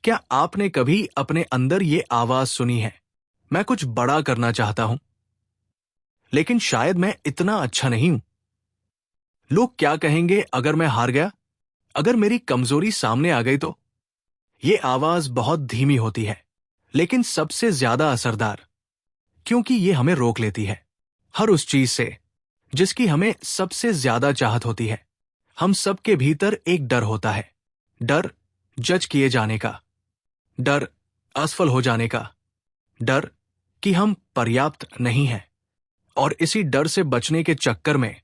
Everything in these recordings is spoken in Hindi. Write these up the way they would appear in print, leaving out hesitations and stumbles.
क्या आपने कभी अपने अंदर ये आवाज सुनी है, मैं कुछ बड़ा करना चाहता हूं, लेकिन शायद मैं इतना अच्छा नहीं हूं? लोग क्या कहेंगे अगर मैं हार गया? अगर मेरी कमजोरी सामने आ गई तो? ये आवाज बहुत धीमी होती है, लेकिन सबसे ज्यादा असरदार, क्योंकि ये हमें रोक लेती है हर उस चीज से जिसकी हमें सबसे ज्यादा चाहत होती है। हम सबके भीतर एक डर होता है। डर जज किए जाने का, डर असफल हो जाने का, डर कि हम पर्याप्त नहीं हैं। और इसी डर से बचने के चक्कर में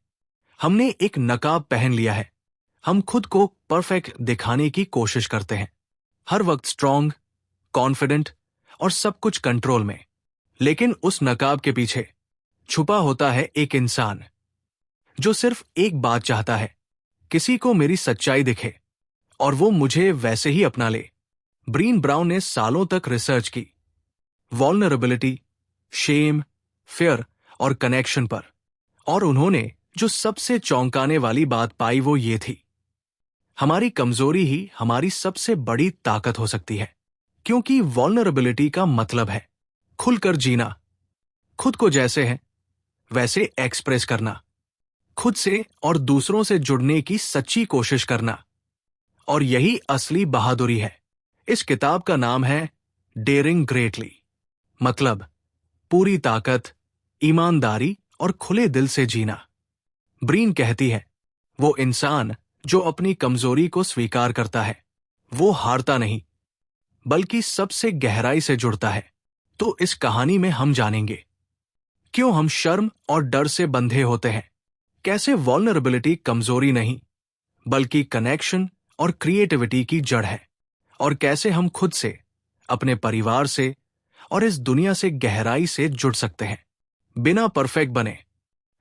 हमने एक नकाब पहन लिया है। हम खुद को परफेक्ट दिखाने की कोशिश करते हैं, हर वक्त स्ट्रांग, कॉन्फिडेंट और सब कुछ कंट्रोल में। लेकिन उस नकाब के पीछे छुपा होता है एक इंसान जो सिर्फ एक बात चाहता है, किसी को मेरी सच्चाई दिखे और वो मुझे वैसे ही अपना ले। ब्रीन ब्राउन ने सालों तक रिसर्च की वल्नरेबिलिटी, शेम, फियर और कनेक्शन पर, और उन्होंने जो सबसे चौंकाने वाली बात पाई वो ये थी, हमारी कमजोरी ही हमारी सबसे बड़ी ताकत हो सकती है। क्योंकि वल्नरेबिलिटी का मतलब है खुलकर जीना, खुद को जैसे है वैसे एक्सप्रेस करना, खुद से और दूसरों से जुड़ने की सच्ची कोशिश करना। और यही असली बहादुरी है। इस किताब का नाम है डेयरिंग ग्रेटली, मतलब पूरी ताकत, ईमानदारी और खुले दिल से जीना। ब्रीन कहती है वो इंसान जो अपनी कमजोरी को स्वीकार करता है वो हारता नहीं, बल्कि सबसे गहराई से जुड़ता है। तो इस कहानी में हम जानेंगे क्यों हम शर्म और डर से बंधे होते हैं, कैसे वल्नरेबिलिटी कमजोरी नहीं बल्कि कनेक्शन और क्रिएटिविटी की जड़ है, और कैसे हम खुद से, अपने परिवार से और इस दुनिया से गहराई से जुड़ सकते हैं बिना परफेक्ट बने।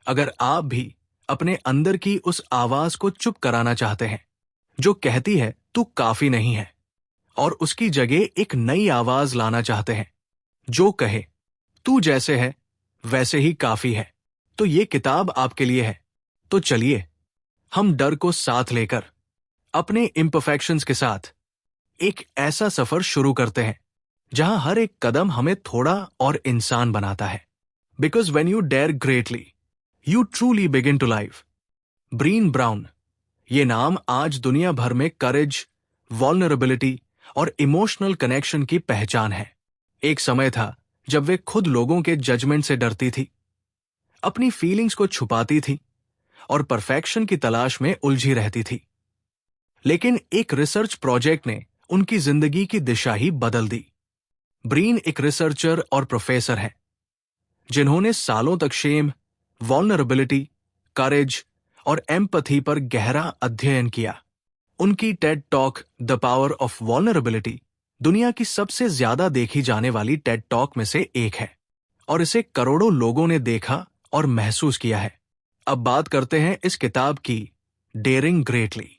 अगर आप भी अपने अंदर की उस आवाज को चुप कराना चाहते हैं जो कहती है तू काफी नहीं है, और उसकी जगह एक नई आवाज लाना चाहते हैं जो कहे तू जैसे है वैसे ही काफी है, तो ये किताब आपके लिए है। तो चलिए हम डर को साथ लेकर, अपने इम्परफेक्शंस के साथ एक ऐसा सफर शुरू करते हैं जहां हर एक कदम हमें थोड़ा और इंसान बनाता है। Because when you dare greatly you truly begin to live. Brene Brown, ये नाम आज दुनिया भर में करेज, वल्नरेबिलिटी और इमोशनल कनेक्शन की पहचान है। एक समय था जब वे खुद लोगों के जजमेंट से डरती थी, अपनी फीलिंग्स को छुपाती थी और परफेक्शन की तलाश में उलझी रहती थी। लेकिन एक रिसर्च प्रोजेक्ट ने उनकी जिंदगी की दिशा ही बदल दी। ब्रीन एक रिसर्चर और प्रोफेसर हैं जिन्होंने सालों तक शेम, वल्नरेबिलिटी, करेज और एम्पैथी पर गहरा अध्ययन किया। उनकी Ted talk the power of vulnerability दुनिया की सबसे ज्यादा देखी जाने वाली टेड टॉक में से एक है, और इसे करोड़ों लोगों ने देखा और महसूस किया है। अब बात करते हैं इस किताब की, डेयरिंग ग्रेटली।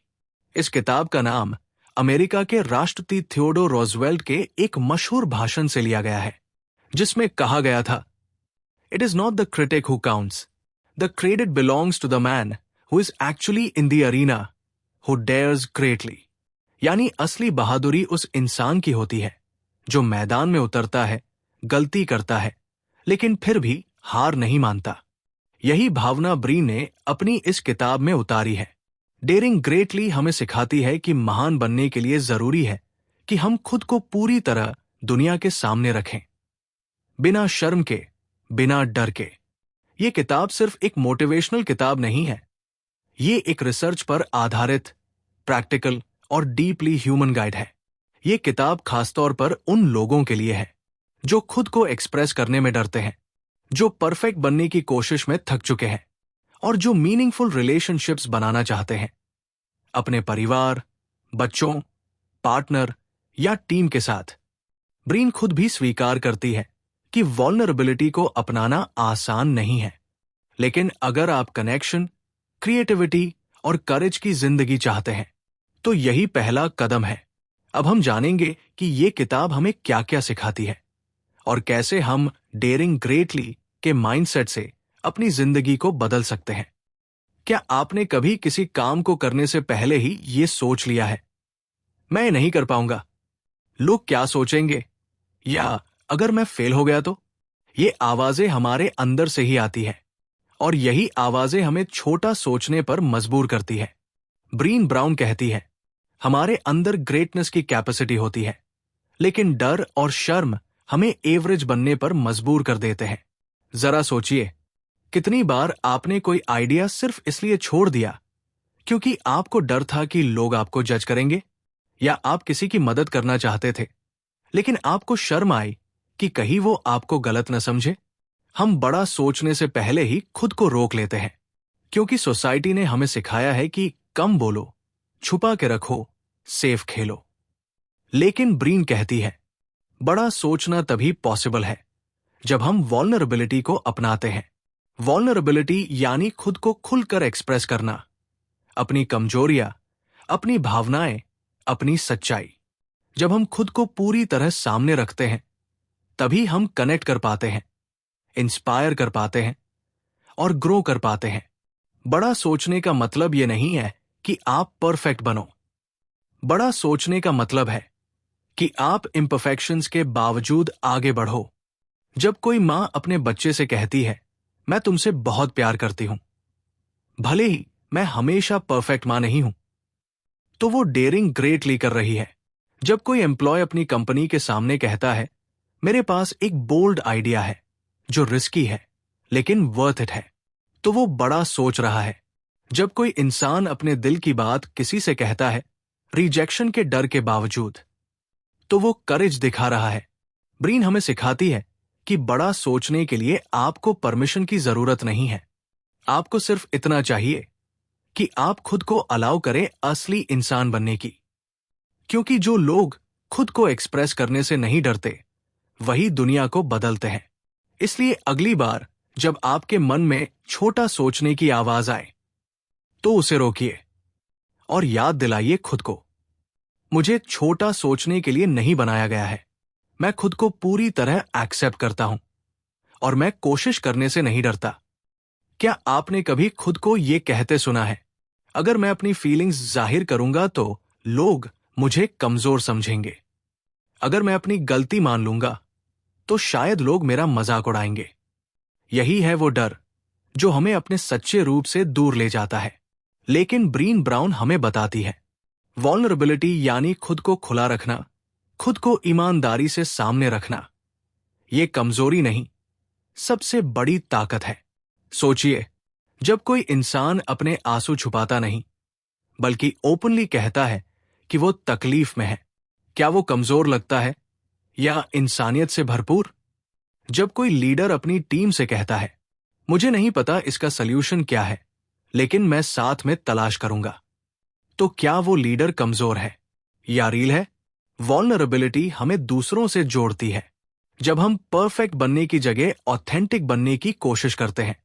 इस किताब का नाम अमेरिका के राष्ट्रपति थियोडोर रूजवेल्ट के एक मशहूर भाषण से लिया गया है, जिसमें कहा गया था, it is not the critic who counts, the credit belongs to the man who is actually in the arena who dares greatly. यानी असली बहादुरी उस इंसान की होती है जो मैदान में उतरता है, गलती करता है, लेकिन फिर भी हार नहीं मानता। यही भावना ब्रीन ने अपनी इस किताब में उतारी है। डेयरिंग ग्रेटली हमें सिखाती है कि महान बनने के लिए जरूरी है कि हम खुद को पूरी तरह दुनिया के सामने रखें, बिना शर्म के, बिना डर के। ये किताब सिर्फ एक मोटिवेशनल किताब नहीं है, ये एक रिसर्च पर आधारित, प्रैक्टिकल और डीपली ह्यूमन गाइड है। ये किताब खासतौर पर उन लोगों के लिए है जो खुद को एक्सप्रेस करने में डरते हैं, जो परफेक्ट बनने की कोशिश में थक चुके हैं और जो मीनिंगफुल रिलेशनशिप्स बनाना चाहते हैं अपने परिवार, बच्चों, पार्टनर या टीम के साथ। ब्रीन खुद भी स्वीकार करती है कि वल्नरेबिलिटी को अपनाना आसान नहीं है, लेकिन अगर आप कनेक्शन, क्रिएटिविटी और करेज की जिंदगी चाहते हैं तो यही पहला कदम है। अब हम जानेंगे कि ये किताब हमें क्या क्या सिखाती है और कैसे हम डेयरिंग ग्रेटली के माइंडसेट से अपनी जिंदगी को बदल सकते हैं। क्या आपने कभी किसी काम को करने से पहले ही ये सोच लिया है, मैं नहीं कर पाऊंगा, लोग क्या सोचेंगे, या अगर मैं फेल हो गया तो। ये आवाजें हमारे अंदर से ही आती है, और यही आवाजें हमें छोटा सोचने पर मजबूर करती है। ब्रीन ब्राउन कहती है, हमारे अंदर ग्रेटनेस की कैपेसिटी होती है, लेकिन डर और शर्म हमें एवरेज बनने पर मजबूर कर देते हैं। जरा सोचिए, कितनी बार आपने कोई आइडिया सिर्फ इसलिए छोड़ दिया क्योंकि आपको डर था कि लोग आपको जज करेंगे, या आप किसी की मदद करना चाहते थे लेकिन आपको शर्म आई कि कहीं वो आपको गलत न समझे। हम बड़ा सोचने से पहले ही खुद को रोक लेते हैं, क्योंकि सोसाइटी ने हमें सिखाया है कि कम बोलो, छुपा के रखो, सेफ खेलो। लेकिन ब्रीन कहती है, बड़ा सोचना तभी पॉसिबल है जब हम वॉल्नरेबिलिटी को अपनाते हैं। वॉल्नरेबिलिटी यानी खुद को खुलकर एक्सप्रेस करना, अपनी कमजोरियां, अपनी भावनाएं, अपनी सच्चाई। जब हम खुद को पूरी तरह सामने रखते हैं, तभी हम कनेक्ट कर पाते हैं, इंस्पायर कर पाते हैं और ग्रो कर पाते हैं। बड़ा सोचने का मतलब यह नहीं है कि आप परफेक्ट बनो। बड़ा सोचने का मतलब है कि आप इम्परफेक्शंस के बावजूद आगे बढ़ो। जब कोई मां अपने बच्चे से कहती है, मैं तुमसे बहुत प्यार करती हूं, भले ही मैं हमेशा परफेक्ट मां नहीं हूं, तो वो डेयरिंग ग्रेटली कर रही है। जब कोई एम्प्लॉय अपनी कंपनी के सामने कहता है, मेरे पास एक बोल्ड आइडिया है जो रिस्की है लेकिन वर्थ इट है, तो वो बड़ा सोच रहा है। जब कोई इंसान अपने दिल की बात किसी से कहता है, रिजेक्शन के डर के बावजूद, तो वो करेज दिखा रहा है। ब्रीन हमें सिखाती है कि बड़ा सोचने के लिए आपको परमिशन की जरूरत नहीं है। आपको सिर्फ इतना चाहिए कि आप खुद को अलाउ करें असली इंसान बनने की। क्योंकि जो लोग खुद को एक्सप्रेस करने से नहीं डरते, वही दुनिया को बदलते हैं। इसलिए अगली बार जब आपके मन में छोटा सोचने की आवाज आए, तो उसे रोकिए और याद दिलाइए खुद को, मुझे छोटा सोचने के लिए नहीं बनाया गया है। मैं खुद को पूरी तरह एक्सेप्ट करता हूं और मैं कोशिश करने से नहीं डरता। क्या आपने कभी खुद को यह कहते सुना है, अगर मैं अपनी फीलिंग्स जाहिर करूंगा तो लोग मुझे कमजोर समझेंगे। अगर मैं अपनी गलती मान लूंगा तो शायद लोग मेरा मजाक उड़ाएंगे। यही है वो डर जो हमें अपने सच्चे रूप से दूर ले जाता है। लेकिन ब्रीन ब्राउन हमें बताती है, वॉल्नरेबिलिटी यानी खुद को खुला रखना, खुद को ईमानदारी से सामने रखना, ये कमजोरी नहीं, सबसे बड़ी ताकत है। सोचिए, जब कोई इंसान अपने आंसू छुपाता नहीं बल्कि ओपनली कहता है कि वो तकलीफ में है, क्या वो कमजोर लगता है या इंसानियत से भरपूर? जब कोई लीडर अपनी टीम से कहता है, मुझे नहीं पता इसका सल्यूशन क्या है, लेकिन मैं साथ में तलाश करूंगा, तो क्या वो लीडर कमजोर है या रील है? वॉल्नरेबिलिटी हमें दूसरों से जोड़ती है। जब हम परफेक्ट बनने की जगह ऑथेंटिक बनने की कोशिश करते हैं,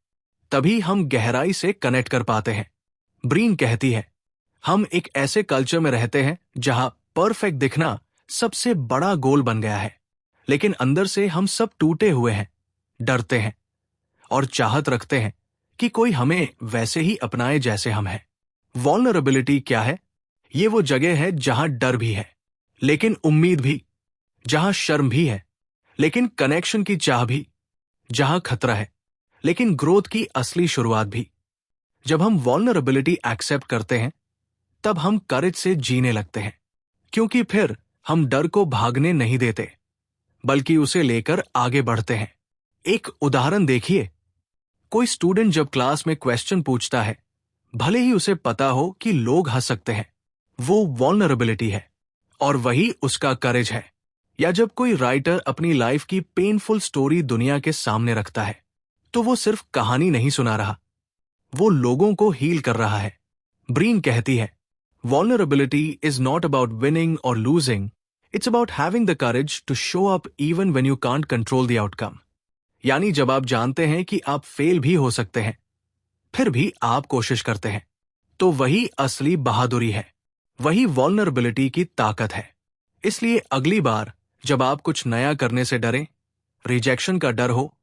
तभी हम गहराई से कनेक्ट कर पाते हैं। ब्रीन कहती है, हम एक ऐसे कल्चर में रहते हैं जहां परफेक्ट दिखना सबसे बड़ा गोल बन गया है, लेकिन अंदर से हम सब टूटे हुए हैं, डरते हैं और चाहत रखते हैं कि कोई हमें वैसे ही अपनाए जैसे हम हैं। वॉल्नरेबिलिटी क्या है? ये वो जगह है जहां डर भी है लेकिन उम्मीद भी, जहां शर्म भी है लेकिन कनेक्शन की चाह भी, जहां खतरा है लेकिन ग्रोथ की असली शुरुआत भी। जब हम वॉल्नरेबिलिटी एक्सेप्ट करते हैं, तब हम करेज से जीने लगते हैं, क्योंकि फिर हम डर को भागने नहीं देते बल्कि उसे लेकर आगे बढ़ते हैं। एक उदाहरण देखिए, कोई स्टूडेंट जब क्लास में क्वेश्चन पूछता है, भले ही उसे पता हो कि लोग हंस सकते हैं, वो वॉल्नरेबिलिटी है और वही उसका करेज है। या जब कोई राइटर अपनी लाइफ की पेनफुल स्टोरी दुनिया के सामने रखता है, तो वो सिर्फ कहानी नहीं सुना रहा, वो लोगों को हील कर रहा है। ब्रीन कहती है, vulnerability is not about winning और losing, it's about having the courage to show up even when you can't control the outcome. यानी जब आप जानते हैं कि आप फेल भी हो सकते हैं, फिर भी आप कोशिश करते हैं, तो वही असली बहादुरी है, वही वॉल्नरेबिलिटी की ताकत है। इसलिए अगली बार जब आप कुछ नया करने से डरें, रिजेक्शन का डर हो,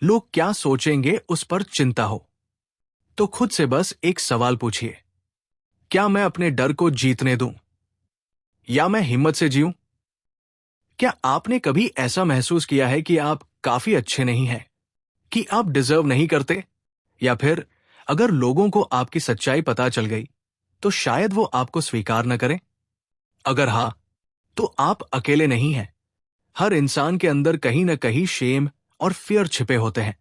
लोग क्या सोचेंगे उस पर चिंता हो, तो खुद से बस एक सवाल पूछिए, क्या मैं अपने डर को जीतने दूं या मैं हिम्मत से जीऊं? क्या आपने कभी ऐसा महसूस किया है कि आप काफी अच्छे नहीं हैं, कि आप डिजर्व नहीं करते? या फिर अगर लोगों को आपकी सच्चाई पता चल गई तो शायद वो आपको स्वीकार न करें? अगर हाँ, तो आप अकेले नहीं हैं। हर इंसान के अंदर कहीं न कहीं शेम और फियर छिपे होते हैं,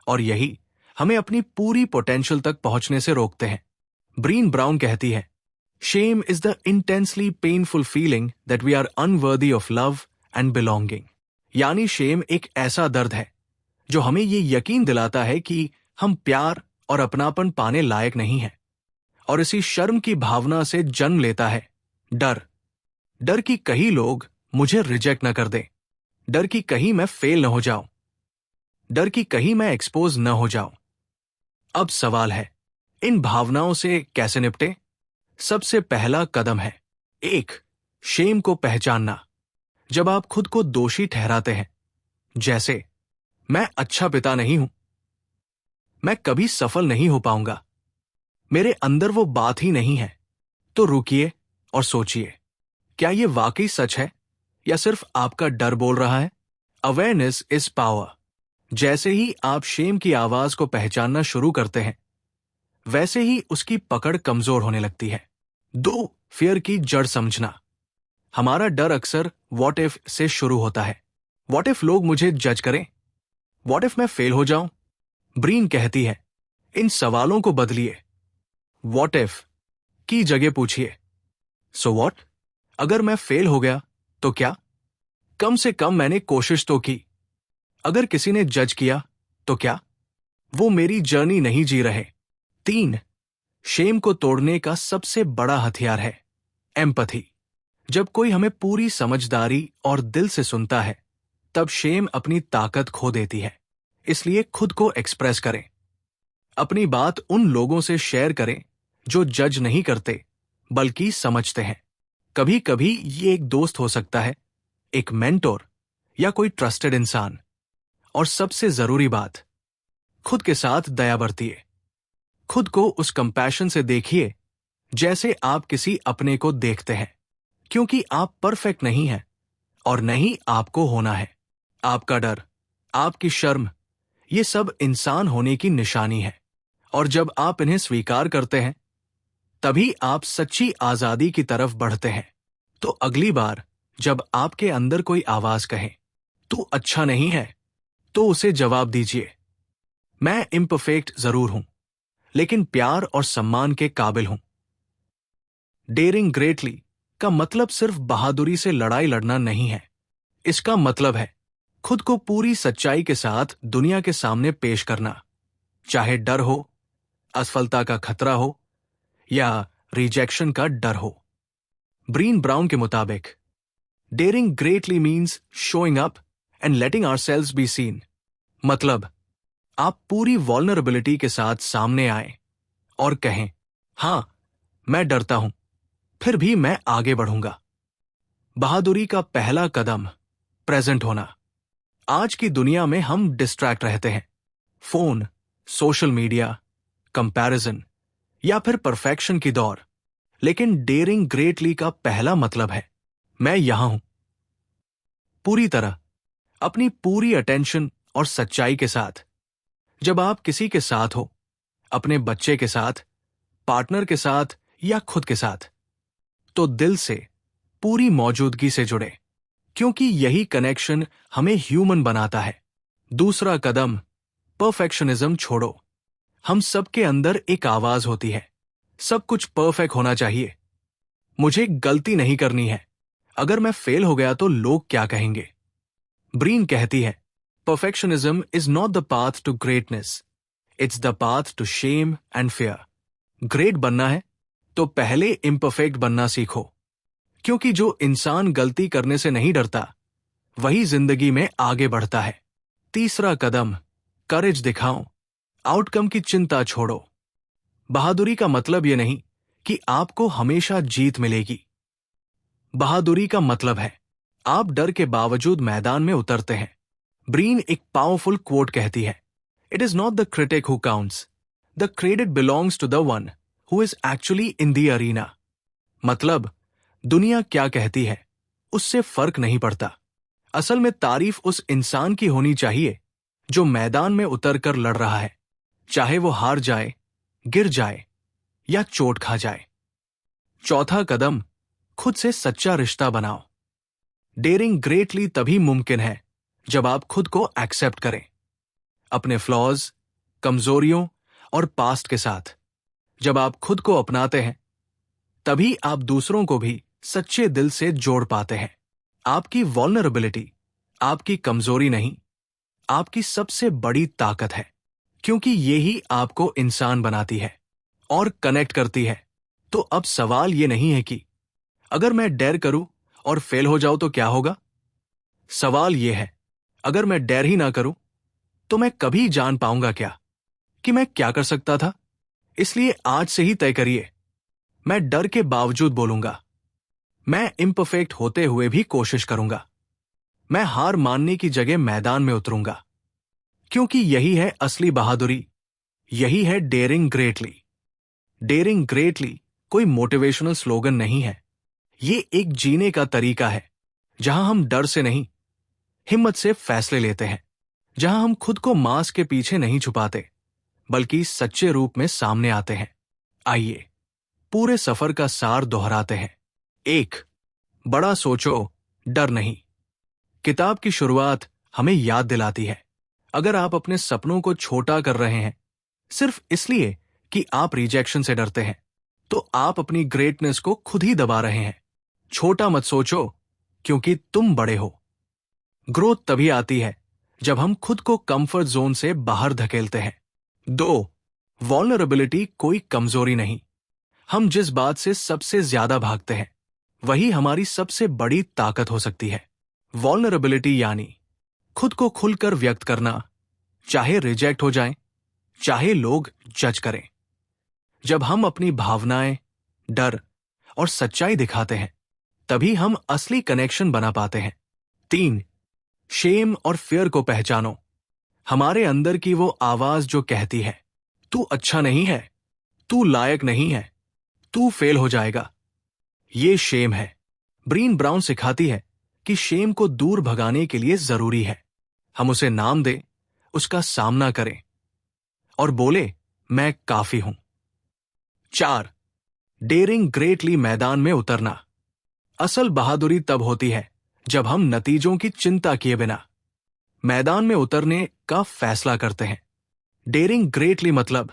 और यही हमें अपनी पूरी पोटेंशियल तक पहुंचने से रोकते हैं। ब्रीन ब्राउन कहती है, shame is the intensely painful feeling that we are unworthy of love and belonging. यानी शेम एक ऐसा दर्द है जो हमें ये यकीन दिलाता है कि हम प्यार और अपनापन पाने लायक नहीं हैं। और इसी शर्म की भावना से जन्म लेता है डर। डर कि कहीं लोग मुझे रिजेक्ट न कर दें, डर कि कहीं मैं फेल न हो जाऊं, डर कि कहीं मैं एक्सपोज न हो जाऊं। अब सवाल है, इन भावनाओं से कैसे निपटे? सबसे पहला कदम है एक, शेम को पहचानना। जब आप खुद को दोषी ठहराते हैं, जैसे मैं अच्छा पिता नहीं हूं, मैं कभी सफल नहीं हो पाऊंगा, मेरे अंदर वो बात ही नहीं है, तो रुकिए और सोचिए, क्या ये वाकई सच है या सिर्फ आपका डर बोल रहा है? Awareness is power. जैसे ही आप शेम की आवाज को पहचानना शुरू करते हैं, वैसे ही उसकी पकड़ कमजोर होने लगती है। दो, फियर की जड़ समझना। हमारा डर अक्सर व्हाट इफ से शुरू होता है। व्हाट इफ लोग मुझे जज करें? व्हाट इफ मैं फेल हो जाऊं? ब्रीन कहती है, इन सवालों को बदलिए। व्हाट इफ की जगह पूछिए, सो व्हाट? अगर मैं फेल हो गया तो क्या? कम से कम मैंने कोशिश तो की। अगर किसी ने जज किया तो क्या? वो मेरी जर्नी नहीं जी रहे। तीन, शेम को तोड़ने का सबसे बड़ा हथियार है एम्पैथी। जब कोई हमें पूरी समझदारी और दिल से सुनता है, तब शेम अपनी ताकत खो देती है। इसलिए खुद को एक्सप्रेस करें। अपनी बात उन लोगों से शेयर करें जो जज नहीं करते बल्कि समझते हैं। कभी कभी ये एक दोस्त हो सकता है, एक मेंटोर, या कोई ट्रस्टेड इंसान। और सबसे जरूरी बात, खुद के साथ दया बरतिए। खुद को उस कंपैशन से देखिए जैसे आप किसी अपने को देखते हैं, क्योंकि आप परफेक्ट नहीं हैं और नहीं आपको होना है। आपका डर, आपकी शर्म, ये सब इंसान होने की निशानी है, और जब आप इन्हें स्वीकार करते हैं, तभी आप सच्ची आजादी की तरफ बढ़ते हैं। तो अगली बार जब आपके अंदर कोई आवाज कहे, तू अच्छा नहीं है, तो उसे जवाब दीजिए, मैं इम्परफेक्ट जरूर हूं, लेकिन प्यार और सम्मान के काबिल हूं। डेयरिंग ग्रेटली का मतलब सिर्फ बहादुरी से लड़ाई लड़ना नहीं है। इसका मतलब है खुद को पूरी सच्चाई के साथ दुनिया के सामने पेश करना, चाहे डर हो, असफलता का खतरा हो, या रिजेक्शन का डर हो। ब्रीन ब्राउन के मुताबिक, daring greatly means showing up and letting ourselves be seen. मतलब, आप पूरी वल्नरेबिलिटी के साथ सामने आए और कहें, हां, मैं डरता हूं, फिर भी मैं आगे बढ़ूंगा। बहादुरी का पहला कदम प्रेजेंट होना। आज की दुनिया में हम डिस्ट्रैक्ट रहते हैं। फोन, सोशल मीडिया, कंपैरिजन, या फिर परफेक्शन की दौड़। लेकिन डेयरिंग ग्रेटली का पहला मतलब है, मैं यहां हूं, पूरी तरह, अपनी पूरी अटेंशन और सच्चाई के साथ। जब आप किसी के साथ हो, अपने बच्चे के साथ, पार्टनर के साथ या खुद के साथ, तो दिल से, पूरी मौजूदगी से जुड़े, क्योंकि यही कनेक्शन हमें ह्यूमन बनाता है। दूसरा कदम, परफेक्शनिज्म छोड़ो। हम सबके अंदर एक आवाज होती है, सब कुछ परफेक्ट होना चाहिए, मुझे गलती नहीं करनी है, अगर मैं फेल हो गया तो लोग क्या कहेंगे? ब्रीन कहती है, perfectionism is not the path to greatness, it's the path to shame and fear. Great बनना है तो पहले इम्परफेक्ट बनना सीखो, क्योंकि जो इंसान गलती करने से नहीं डरता, वही जिंदगी में आगे बढ़ता है। तीसरा कदम, करेज दिखाओ, आउटकम की चिंता छोड़ो। बहादुरी का मतलब यह नहीं कि आपको हमेशा जीत मिलेगी। बहादुरी का मतलब है, आप डर के बावजूद मैदान में उतरते हैं। ब्रीन एक पावरफुल क्वोट कहती है, it is not the critic who counts, the credit belongs to the one who is actually in the arena. मतलब, दुनिया क्या कहती है उससे फर्क नहीं पड़ता। असल में तारीफ उस इंसान की होनी चाहिए जो मैदान में उतरकर लड़ रहा है, चाहे वो हार जाए, गिर जाए या चोट खा जाए। चौथा कदम, खुद से सच्चा रिश्ता बनाओ। डेयरिंग ग्रेटली तभी मुमकिन है जब आप खुद को एक्सेप्ट करें, अपने फ्लॉज, कमजोरियों और पास्ट के साथ। जब आप खुद को अपनाते हैं, तभी आप दूसरों को भी सच्चे दिल से जोड़ पाते हैं। आपकी वल्नरेबिलिटी आपकी कमजोरी नहीं, आपकी सबसे बड़ी ताकत है, क्योंकि यही आपको इंसान बनाती है और कनेक्ट करती है। तो अब सवाल ये नहीं है कि अगर मैं डेयर करूं और फेल हो जाऊं तो क्या होगा। सवाल ये है, अगर मैं डेयर ही ना करूं तो मैं कभी जान पाऊंगा क्या कि मैं क्या कर सकता था। इसलिए आज से ही तय करिए, मैं डर के बावजूद बोलूंगा, मैं इम्परफेक्ट होते हुए भी कोशिश करूंगा, मैं हार मानने की जगह मैदान में उतरूंगा, क्योंकि यही है असली बहादुरी, यही है डेयरिंग ग्रेटली। डेयरिंग ग्रेटली कोई मोटिवेशनल स्लोगन नहीं है, ये एक जीने का तरीका है जहां हम डर से नहीं, हिम्मत से फैसले लेते हैं, जहां हम खुद को मास्क के पीछे नहीं छुपाते बल्कि सच्चे रूप में सामने आते हैं। आइए पूरे सफर का सार दोहराते हैं। 1, बड़ा सोचो, डर नहीं। किताब की शुरुआत हमें याद दिलाती है, अगर आप अपने सपनों को छोटा कर रहे हैं सिर्फ इसलिए कि आप रिजेक्शन से डरते हैं, तो आप अपनी ग्रेटनेस को खुद ही दबा रहे हैं। छोटा मत सोचो, क्योंकि तुम बड़े हो। ग्रोथ तभी आती है जब हम खुद को कंफर्ट जोन से बाहर धकेलते हैं। 2, वल्नरेबिलिटी कोई कमजोरी नहीं। हम जिस बात से सबसे ज्यादा भागते हैं वही हमारी सबसे बड़ी ताकत हो सकती है। वल्नरेबिलिटी यानी खुद को खुलकर व्यक्त करना, चाहे रिजेक्ट हो जाएं, चाहे लोग जज करें। जब हम अपनी भावनाएं, डर और सच्चाई दिखाते हैं, तभी हम असली कनेक्शन बना पाते हैं। 3, शेम और फियर को पहचानो। हमारे अंदर की वो आवाज जो कहती है, तू अच्छा नहीं है, तू लायक नहीं है, तू फेल हो जाएगा, ये शेम है। ब्रीन ब्राउन सिखाती है कि शेम को दूर भगाने के लिए जरूरी है हम उसे नाम दें, उसका सामना करें और बोले, मैं काफी हूं। 4, डेयरिंग ग्रेटली मैदान में उतरना। असल बहादुरी तब होती है जब हम नतीजों की चिंता किए बिना मैदान में उतरने का फैसला करते हैं। डेयरिंग ग्रेटली मतलब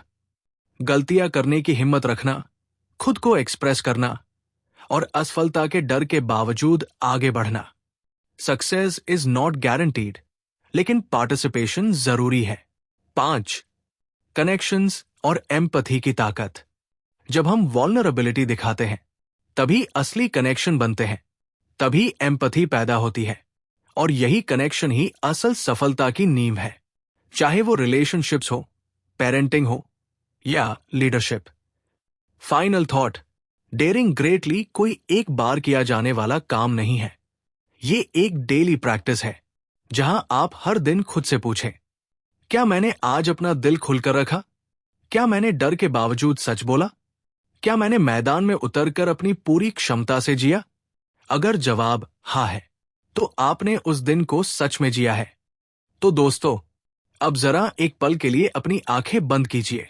गलतियां करने की हिम्मत रखना, खुद को एक्सप्रेस करना और असफलता के डर के बावजूद आगे बढ़ना। सक्सेस इज नॉट गारंटीड, लेकिन पार्टिसिपेशन जरूरी है। 5, कनेक्शंस और एम्पैथी की ताकत। जब हम वल्नरेबिलिटी दिखाते हैं, तभी असली कनेक्शन बनते हैं, तभी एम्पैथी पैदा होती है, और यही कनेक्शन ही असल सफलता की नींव है, चाहे वो रिलेशनशिप्स हो, पेरेंटिंग हो या leadership. Final thought, daring greatly कोई एक बार किया जाने वाला काम नहीं है, ये एक डेली प्रैक्टिस है जहां आप हर दिन खुद से पूछें, क्या मैंने आज अपना दिल खुलकर रखा? क्या मैंने डर के बावजूद सच बोला? क्या मैंने मैदान में उतरकर अपनी पूरी क्षमता से जिया? अगर जवाब हाँ है, तो आपने उस दिन को सच में जिया है। तो दोस्तों, अब जरा एक पल के लिए अपनी आंखें बंद कीजिए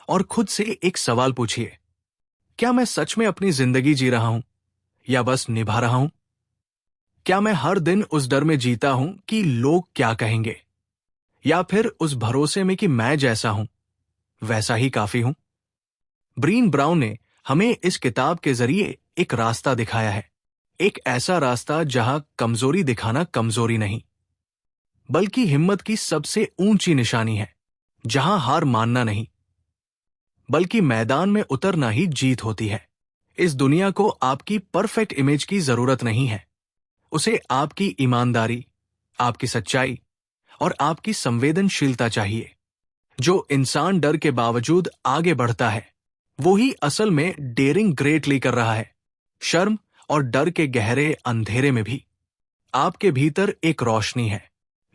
और खुद से एक सवाल पूछिए, क्या मैं सच में अपनी जिंदगी जी रहा हूं या बस निभा रहा हूं? क्या मैं हर दिन उस डर में जीता हूं कि लोग क्या कहेंगे, या फिर उस भरोसे में कि मैं जैसा हूं वैसा ही काफी हूं? ब्रीन ब्राउन ने हमें इस किताब के जरिए एक रास्ता दिखाया है, एक ऐसा रास्ता जहां कमजोरी दिखाना कमजोरी नहीं, बल्कि हिम्मत की सबसे ऊंची निशानी है, जहां हार मानना नहीं, बल्कि मैदान में उतरना ही जीत होती है। इस दुनिया को आपकी परफेक्ट इमेज की जरूरत नहीं है, उसे आपकी ईमानदारी, आपकी सच्चाई और आपकी संवेदनशीलता चाहिए। जो इंसान डर के बावजूद आगे बढ़ता है, वो ही असल में डेयरिंग ग्रेटली कर रहा है। शर्म और डर के गहरे अंधेरे में भी आपके भीतर एक रोशनी है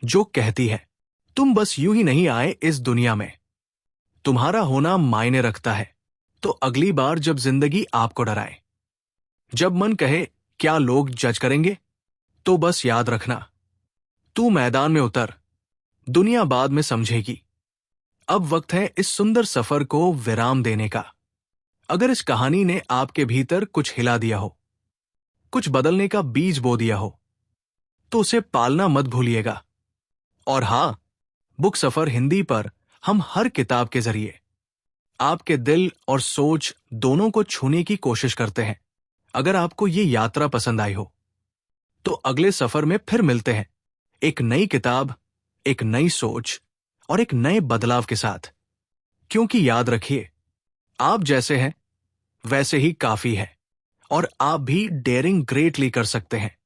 जो कहती है, तुम बस यूं ही नहीं आए इस दुनिया में, तुम्हारा होना मायने रखता है। तो अगली बार जब जिंदगी आपको डराए, जब मन कहे क्या लोग जज करेंगे? तो बस याद रखना, तू मैदान में उतर, दुनिया बाद में समझेगी। अब वक्त है इस सुंदर सफर को विराम देने का। अगर इस कहानी ने आपके भीतर कुछ हिला दिया हो, कुछ बदलने का बीज बो दिया हो, तो उसे पालना मत भूलिएगा। और हाँ, बुक सफर हिंदी पर हम हर किताब के जरिए आपके दिल और सोच दोनों को छूने की कोशिश करते हैं। अगर आपको ये यात्रा पसंद आई हो तो अगले सफर में फिर मिलते हैं, एक नई किताब, एक नई सोच और एक नए बदलाव के साथ। क्योंकि याद रखिए, आप जैसे हैं वैसे ही काफी है, और आप भी डेयरिंग ग्रेटली कर सकते हैं।